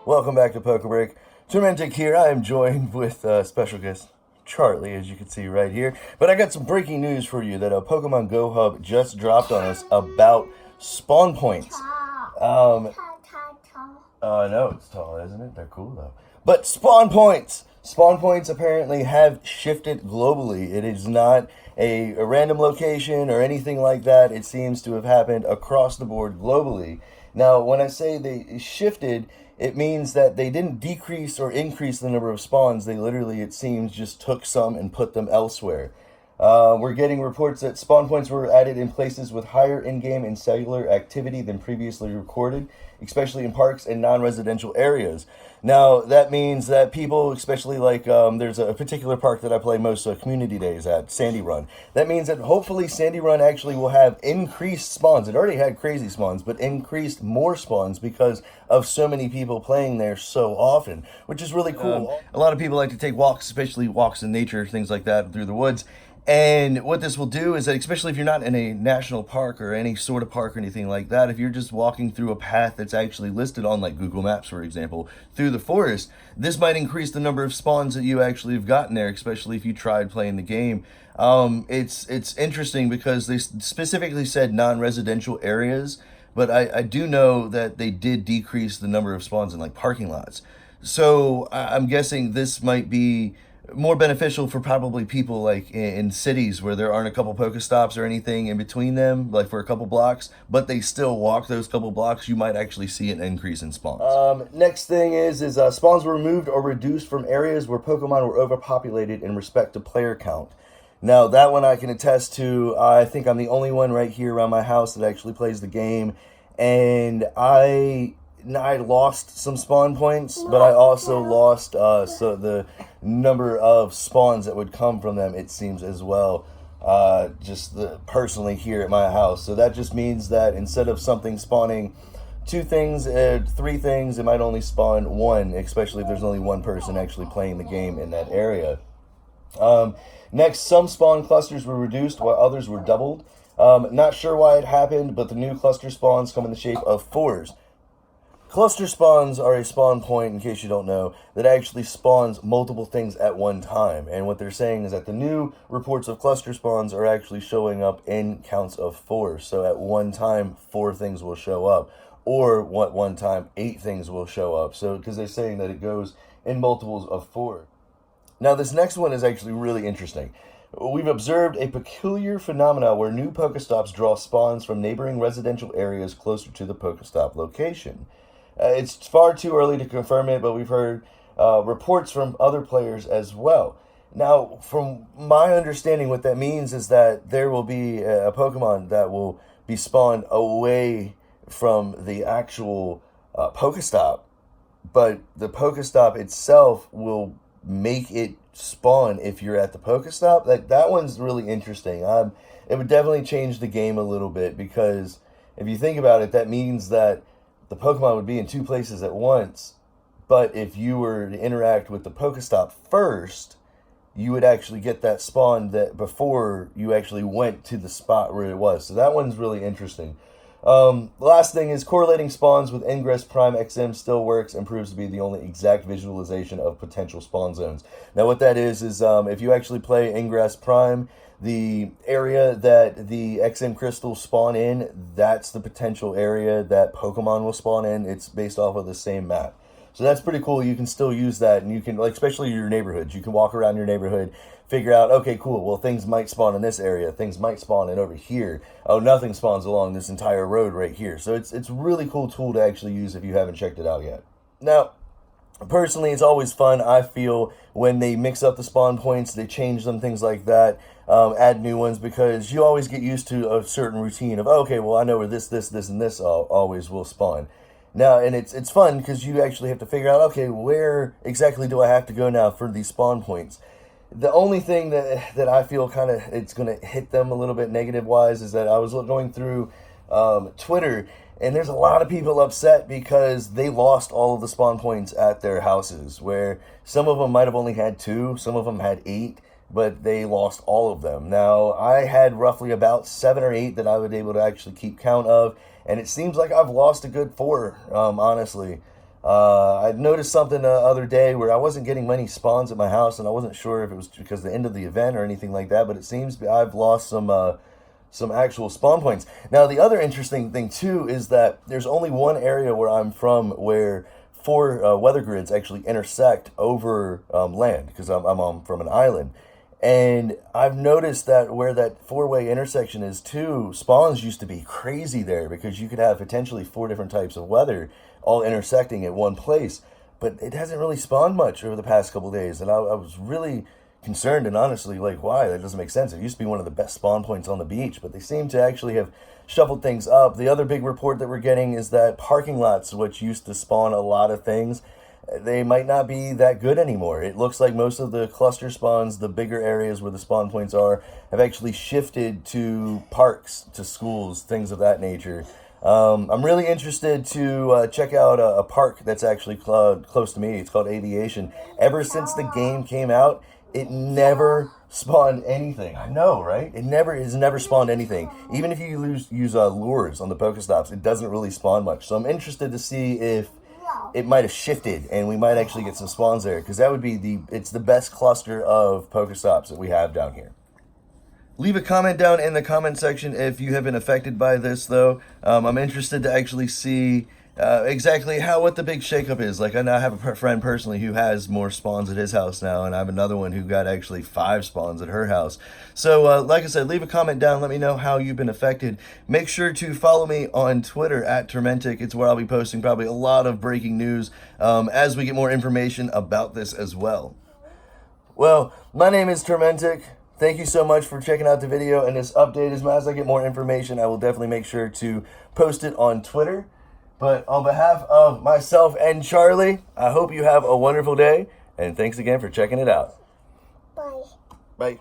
Welcome back to Poke Break. Tormentic here. I am joined with special guest Charlie, as you can see right here. But I got some breaking news for you that a PokemonGo Hub just dropped on us about spawn points. I know it's tall, isn't it? They're cool though. But spawn points. Spawn points apparently have shifted globally. It is not a random location or anything like that. It seems to have happened across the board globally. Now, when I say they shifted, it means that they didn't decrease or increase the number of spawns. They literally, it seems, just took some and put them elsewhere. We're getting reports that spawn points were added in places with higher in-game and cellular activity than previously recorded, especially in parks and non-residential areas. Now, that means that people, especially like there's a particular park that I play most community days at, Sandy Run. That means that hopefully Sandy Run actually will have increased spawns. It already had crazy spawns, but increased more spawns because of so many people playing there so often, which is really cool. A lot of people like to take walks, especially walks in nature, things like that, through the woods. And what this will do is that, especially if you're not in a national park or any sort of park or anything like that, if you're just walking through a path that's actually listed on like Google Maps, for example, through the forest, this might increase the number of spawns that you actually have gotten there, especially if you tried playing the game. It's interesting because they specifically said non-residential areas, but I do know that they did decrease the number of spawns in like parking lots. So I'm guessing this might be more beneficial for probably people like in cities where there aren't a couple Pokestops or anything in between them, like for a couple blocks, but they still walk those couple blocks. You might actually see an increase in spawns. Next thing is spawns were removed or reduced from areas where Pokemon were overpopulated in respect to player count. Now, that one I can attest to. I think I'm the only one right here around my house that actually plays the game, and I lost some spawn points, but I also lost so the number of spawns that would come from them, it seems, as well, personally here at my house. So that just means that instead of something spawning two things, three things, it might only spawn one, especially if there's only one person actually playing the game in that area. Next, some spawn clusters were reduced while others were doubled. Not sure why it happened, but the new cluster spawns come in the shape of fours. Cluster spawns are a spawn point, in case you don't know, that actually spawns multiple things at one time. And what they're saying is that the new reports of cluster spawns are actually showing up in counts of 4. So at one time, 4 things will show up. Or at one time, 8 things will show up. So because they're saying that it goes in multiples of 4. Now, this next one is actually really interesting. We've observed a peculiar phenomena where new Pokestops draw spawns from neighboring residential areas closer to the Pokestop location. It's far too early to confirm it, but we've heard reports from other players as well. Now, from my understanding, what that means is that there will be a Pokemon that will be spawned away from the actual Pokestop, but the Pokestop itself will make it spawn if you're at the Pokestop. That one's really interesting. It would definitely change the game a little bit, because if you think about it, that means that the Pokemon would be in 2 places at once, but if you were to interact with the Pokestop first, you would actually get that spawn that before you actually went to the spot where it was. So that one's really interesting. Last thing is correlating spawns with Ingress Prime XM still works and proves to be the only exact visualization of potential spawn zones. Now what that is if you actually play Ingress Prime, the area that the XM crystals spawn in, that's the potential area that Pokemon will spawn in. It's based off of the same map. So that's pretty cool. You can still use that, and you can, like, especially your neighborhoods, you can walk around your neighborhood, figure out, okay, cool, well, things might spawn in this area, things might spawn in over here. Oh, nothing spawns along this entire road right here. So it's a really cool tool to actually use if you haven't checked it out yet. Now, personally, it's always fun, I feel, when they mix up the spawn points, they change them, things like that, add new ones, because you always get used to a certain routine of, okay, well, I know where this, and this always will spawn. Now, and it's fun because you actually have to figure out, okay, where exactly do I have to go now for these spawn points? The only thing that I feel kind of it's going to hit them a little bit negative-wise is that I was going through Twitter, and there's a lot of people upset because they lost all of the spawn points at their houses, where some of them might have only had 2, some of them had 8, but they lost all of them. Now, I had roughly about 7 or 8 that I was able to actually keep count of, and it seems like I've lost a good 4, honestly. I noticed something the other day where I wasn't getting many spawns at my house, and I wasn't sure if it was because of the end of the event or anything like that, but it seems I've lost some actual spawn points. Now, the other interesting thing, too, is that there's only one area where I'm from where 4 weather grids actually intersect over land, because I'm from an island. And I've noticed that where that 4-way intersection is too, spawns used to be crazy there because you could have potentially 4 different types of weather all intersecting at one place. But it hasn't really spawned much over the past couple days, and I was really concerned and honestly like, why? That doesn't make sense. It used to be one of the best spawn points on the beach, but they seem to actually have shuffled things up. The other big report that we're getting is that parking lots, which used to spawn a lot of things, they might not be that good anymore. It looks like most of the cluster spawns, the bigger areas where the spawn points are, have actually shifted to parks, to schools, things of that nature. I'm really interested to check out a park that's actually close to me. It's called Aviation. Ever since the game came out, it never spawned anything. I know, right? It has never spawned anything. Even if you use lures on the Pokestops, it doesn't really spawn much. So I'm interested to see if it might have shifted and we might actually get some spawns there, because that would be it's the best cluster of Pokestops that we have down here. Leave a comment down in the comment section if you have been affected by this, though. I'm interested to actually see exactly what the big shakeup is. Like, I now have a friend personally who has more spawns at his house now, and I have another one who got actually 5 spawns at her house. So, like I said, leave a comment down. Let me know how you've been affected. Make sure to follow me on Twitter at Tormentic. It's where I'll be posting probably a lot of breaking news as we get more information about this as well. Well, my name is Tormentic. Thank you so much for checking out the video and this update. As I get more information, I will definitely make sure to post it on Twitter. But on behalf of myself and Charlie, I hope you have a wonderful day, and thanks again for checking it out. Bye. Bye.